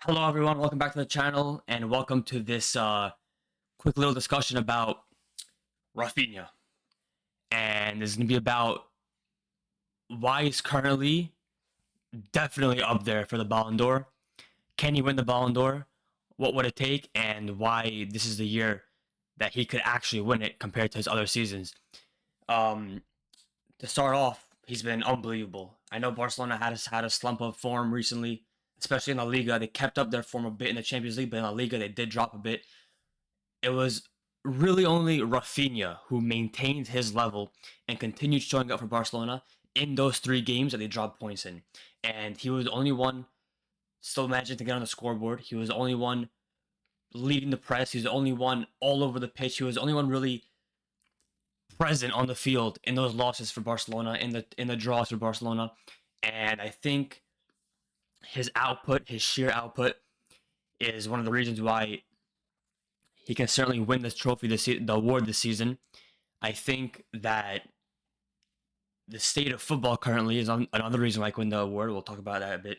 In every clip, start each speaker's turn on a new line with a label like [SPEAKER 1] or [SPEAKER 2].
[SPEAKER 1] Hello everyone, welcome back to the channel and welcome to this quick little discussion about Raphinha. And this is going to be about why he's currently definitely up there for the Ballon d'Or. Can he win the Ballon d'Or? What would it take? And why this is the year that he could actually win it compared to his other seasons. Um, to start off, he's been unbelievable. I know Barcelona had a slump of form recently, especially in La Liga. They kept up their form a bit in the Champions League, but in La Liga they did drop a bit. It was really only Raphinha who maintained his level and continued showing up for Barcelona in those 3 games that they dropped points in. And he was the only one still managing to get on the scoreboard. He was the only one leading the press. He was the only one all over the pitch. He was the only one really present on the field in those losses for Barcelona, in the draws for Barcelona. And I think his output, his sheer output, is one of the reasons why he can certainly win this trophy, the award this season. I think that the state of football currently is another reason why I can win the award. We'll talk about that a bit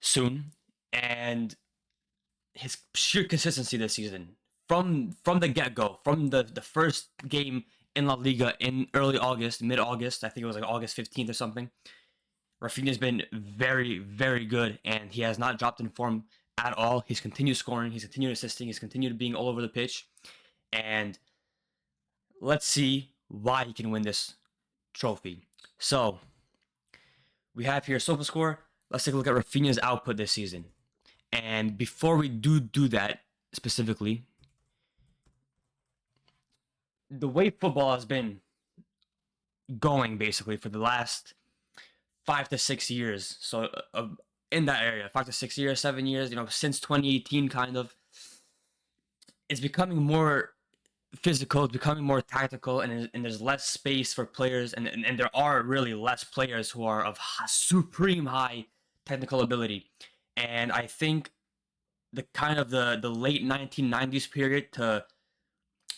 [SPEAKER 1] soon. And his sheer consistency this season, from the get-go, from the first game in La Liga in early August, mid-August, I think it was like August 15th or something, Raphinha's been very, very good, and he has not dropped in form at all. He's continued scoring, he's continued assisting, he's continued being all over the pitch, and let's see why he can win this trophy. So, we have here SofaScore. Let's take a look at Raphinha's output this season. And before we do that specifically, the way football has been going basically for the last 5 to 6 years, so in that area, 5 to 6 years, 7 years, since 2018 kind of, it's becoming more physical, it's becoming more tactical, and there's less space for players, and there are really less players who are of supreme high technical ability. And I think the late 1990s period to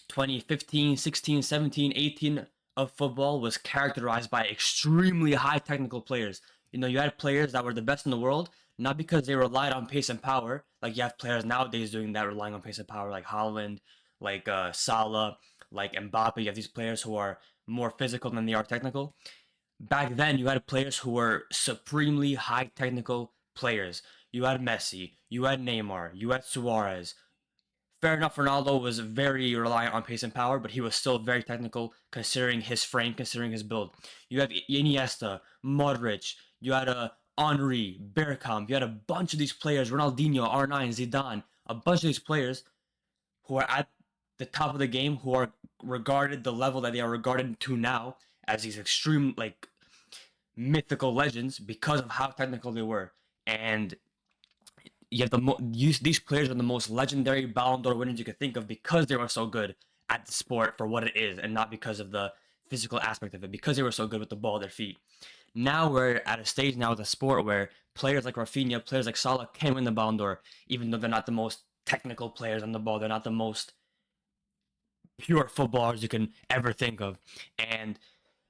[SPEAKER 1] 2015, 16, 17, 18 of football was characterized by extremely high technical players. You had players that were the best in the world, not because they relied on pace and power, like you have players nowadays doing that, relying on pace and power, like Haaland, like Salah, like Mbappe. You have these players who are more physical than they are technical. Back then, you had players who were supremely high technical players. You had Messi, you had Neymar, you had Suarez. Fair enough, Ronaldo was very reliant on pace and power, but he was still very technical considering his frame, considering his build. You have Iniesta, Modric, you had Henry, Bergkamp, you had a bunch of these players, Ronaldinho, R9, Zidane, a bunch of these players who are at the top of the game, who are regarded the level that they are regarded to now as these extreme, like, mythical legends because of how technical they were. And you have these players are the most legendary Ballon d'Or winners you could think of because they were so good at the sport for what it is, and not because of the physical aspect of it, because they were so good with the ball at their feet. Now we're at a stage now with the sport where players like Raphinha, players like Salah can win the Ballon d'Or, even though they're not the most technical players on the ball. They're not the most pure footballers you can ever think of. And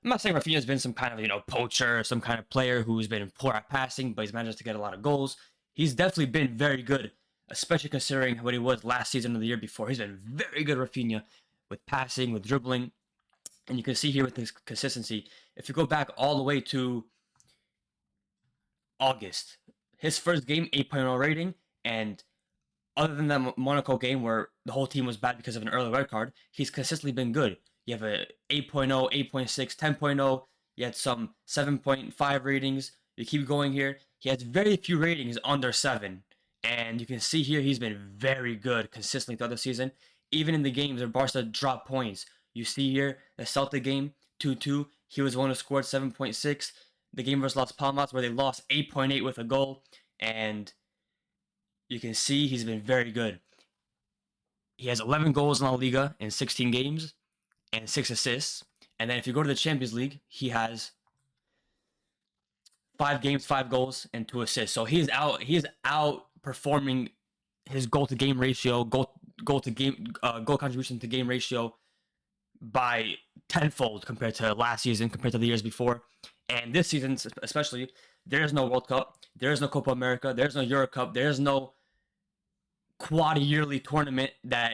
[SPEAKER 1] I'm not saying Raphinha's been some kind of, poacher, or some kind of player who's been poor at passing, but he's managed to get a lot of goals. He's definitely been very good, especially considering what he was last season and the year before. He's been very good, Raphinha, with passing, with dribbling. And you can see here with his consistency, if you go back all the way to August, his first game, 8.0 rating, and other than that Monaco game where the whole team was bad because of an early red card, he's consistently been good. You have a 8.0, 8.6, 10.0, you had some 7.5 ratings. You keep going here, he has very few ratings under 7. And you can see here he's been very good consistently throughout the season. Even in the games where Barca dropped points. You see here, the Celtic game, 2-2. He was the one who scored 7.6. The game versus Las Palmas where they lost 8.8 with a goal. And you can see he's been very good. He has 11 goals in La Liga in 16 games and 6 assists. And then if you go to the Champions League, he has 5 games, 5 goals, and 2 assists. So he is outperforming his goal contribution to game ratio by tenfold compared to last season, compared to the years before. And this season especially, there is no World Cup. There is no Copa America. There's no Euro Cup. There's no quad yearly tournament that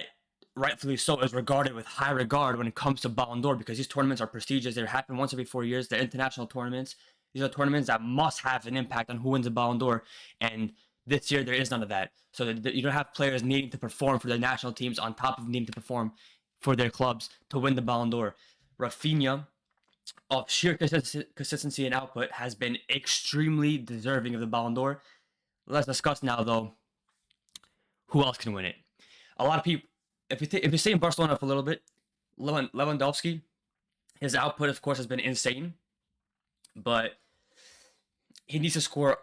[SPEAKER 1] rightfully so is regarded with high regard when it comes to Ballon d'Or, because these tournaments are prestigious. They happen once every 4 years. They're international tournaments. These are tournaments that must have an impact on who wins a Ballon d'Or. And this year there is none of that. So you don't have players needing to perform for their national teams on top of needing to perform for their clubs to win the Ballon d'Or. Raphinha, of sheer consistency and output, has been extremely deserving of the Ballon d'Or. Let's discuss now, though, who else can win it. A lot of people, if you stay in Barcelona for a little bit, Lewandowski, his output, of course, has been insane, but he needs to score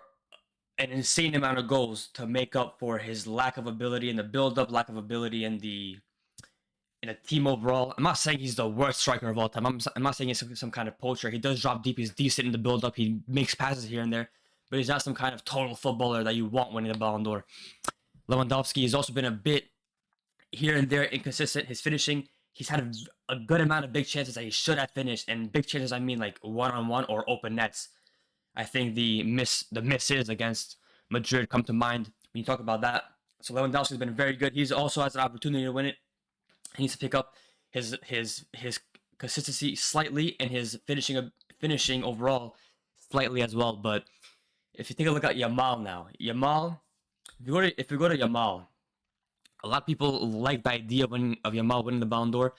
[SPEAKER 1] an insane amount of goals to make up for his lack of ability in the build-up, lack of ability in a team overall. I'm not saying he's the worst striker of all time. I'm not saying he's some kind of poacher. He does drop deep. He's decent in the build-up. He makes passes here and there, but he's not some kind of total footballer that you want winning the Ballon d'Or. Lewandowski has also been a bit here and there inconsistent. His finishing, he's had a good amount of big chances that he should have finished, and big chances I mean like one-on-one or open nets. I think the misses against Madrid come to mind when you talk about that. So Lewandowski's been very good. He's also has an opportunity to win it. He needs to pick up his consistency slightly and his finishing overall slightly as well. But if you take a look at Yamal now, if we go to Yamal, a lot of people like the idea of Yamal winning the Ballon d'Or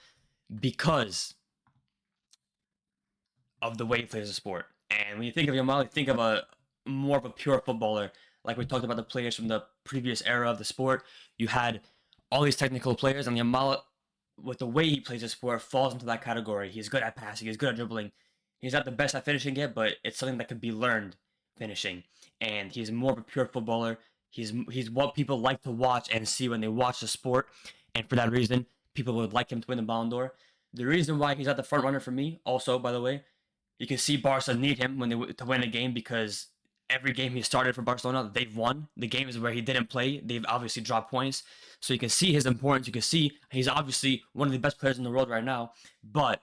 [SPEAKER 1] because of the way he plays the sport. And when you think of Yamal, you think of more of a pure footballer. Like we talked about the players from the previous era of the sport. You had all these technical players, and Yamal, with the way he plays the sport, falls into that category. He's good at passing. He's good at dribbling. He's not the best at finishing yet, but it's something that can be learned, finishing. And he's more of a pure footballer. He's what people like to watch and see when they watch the sport. And for that reason, people would like him to win the Ballon d'Or. The reason why he's not the front runner for me, also, by the way, you can see Barca need him to win a game, because every game he started for Barcelona, they've won. The games where he didn't play, they've obviously dropped points. So you can see his importance. You can see he's obviously one of the best players in the world right now. But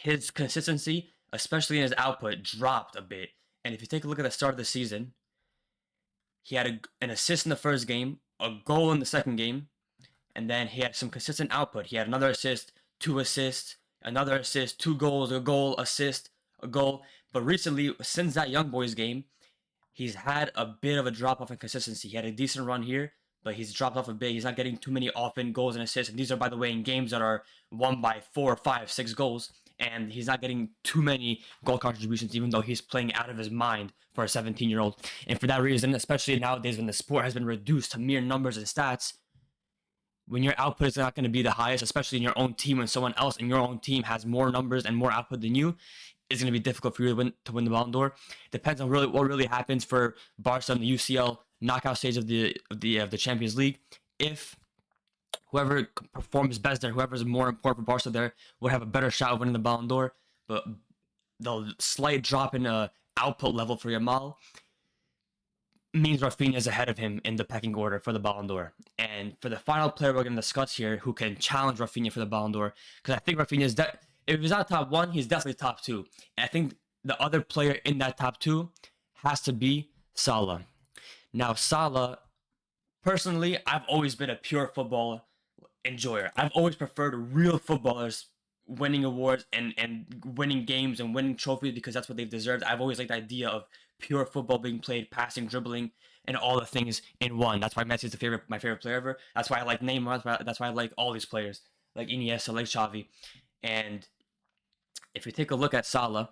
[SPEAKER 1] his consistency, especially in his output, dropped a bit. And if you take a look at the start of the season, he had an assist in the first game, a goal in the second game, and then he had some consistent output. He had another assist, 2 assists, another assist, 2 goals, a goal, assist, a goal. But recently, since that Young Boys game, he's had a bit of a drop-off in consistency. He had a decent run here, but he's dropped off a bit. He's not getting too many often goals and assists. And these are, by the way, in games that are won by 4, 5, 6 goals. And he's not getting too many goal contributions, even though he's playing out of his mind for a 17-year-old. And for that reason, especially nowadays when the sport has been reduced to mere numbers and stats, when your output is not going to be the highest, especially in your own team, when someone else in your own team has more numbers and more output than you, it's going to be difficult for you to win the Ballon d'Or. Depends on what really happens for Barca in the UCL knockout stage of the Champions League. If whoever performs best there, whoever is more important for Barca there, would have a better shot of winning the Ballon d'Or. But the slight drop in output level for Yamal means Raphinha is ahead of him in the pecking order for the Ballon d'Or. And for the final player we're going to discuss here who can challenge Raphinha for the Ballon d'Or, because I think Raphinha is if he's not top 1, he's definitely top 2. And I think the other player in that top 2 has to be Salah. Now, Salah, personally, I've always been a pure football enjoyer. I've always preferred real footballers winning awards and winning games and winning trophies, because that's what they've deserved. I've always liked the idea of pure football being played, passing, dribbling, and all the things in one. That's why Messi is my favorite player ever. That's why I like Neymar. That's why I like all these players, like Iniesta, like Xavi. And if you take a look at Salah,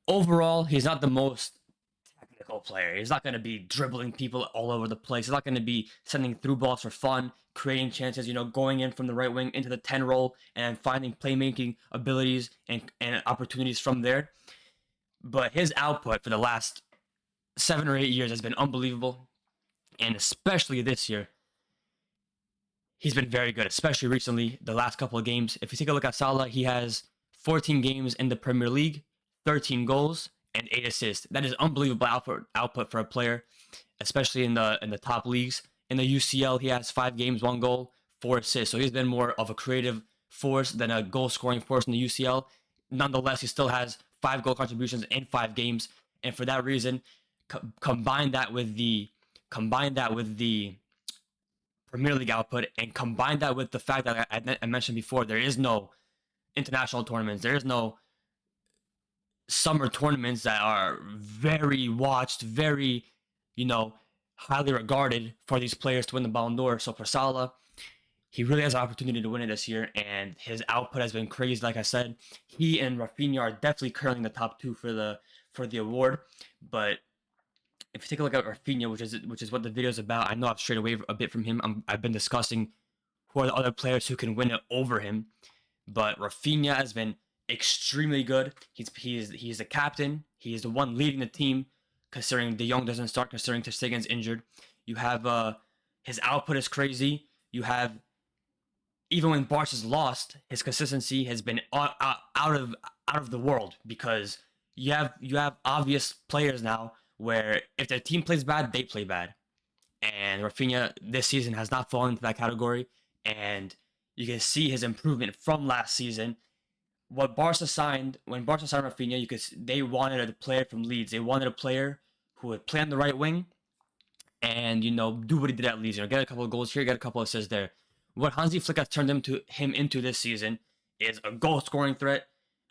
[SPEAKER 1] overall, he's not the most technical player. He's not going to be dribbling people all over the place. He's not going to be sending through balls for fun, creating chances, going in from the right wing into the 10 role and finding playmaking abilities and opportunities from there. But his output for the last 7 or 8 years has been unbelievable. And especially this year, he's been very good, especially recently, the last couple of games. If you take a look at Salah, he has 14 games in the Premier League, 13 goals, and 8 assists. That is unbelievable output for a player, especially in the top leagues. In the UCL, he has 5 games, 1 goal, 4 assists. So he's been more of a creative force than a goal-scoring force in the UCL. Nonetheless, he still has 5 goal contributions in 5 games. And for that reason, combine that with the Premier League output, and combine that with the fact that I mentioned before, there is no international tournaments, there is no summer tournaments that are very watched, very, highly regarded for these players to win the Ballon d'Or. So for Salah, he really has an opportunity to win it this year, and his output has been crazy. Like I said, he and Raphinha are definitely currently the top two for the award. But if you take a look at Raphinha, which is what the video is about, I know I've strayed away a bit from him. I've been discussing who are the other players who can win it over him, but Raphinha has been extremely good. He's the captain. He is the one leading the team, considering De Jong doesn't start, considering Ter Stegen's injured. You have his output is crazy. You have, even when Barca has lost, his consistency has been out of the world, because you have obvious players now where if their team plays bad, they play bad. And Raphinha this season has not fallen into that category, and you can see his improvement from last season. When Barca signed Raphinha, they wanted a player from Leeds. They wanted a player who would play on the right wing and do what he did at Leeds. Get a couple of goals here, get a couple of assists there. What Hansi Flick has turned him into this season is a goal-scoring threat,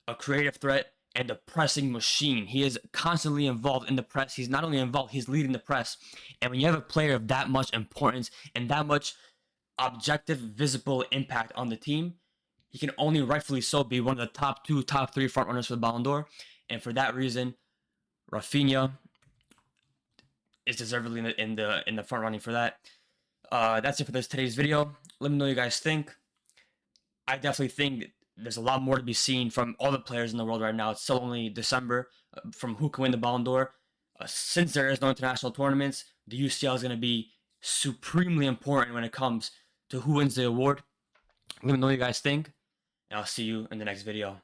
[SPEAKER 1] a creative threat, and a pressing machine. He is constantly involved in the press. He's not only involved, he's leading the press. And when you have a player of that much importance and that much objective, visible impact on the team, he can only rightfully so be one of the top 2, top 3 front runners for the Ballon d'Or. And for that reason, Raphinha is deservedly in the front running for that. That's it for today's video. Let me know what you guys think. I definitely think there's a lot more to be seen from all the players in the world right now. It's still only December from who can win the Ballon d'Or. Since there is no international tournaments, the UCL is going to be supremely important when it comes to who wins the award. Let me know what you guys think, and I'll see you in the next video.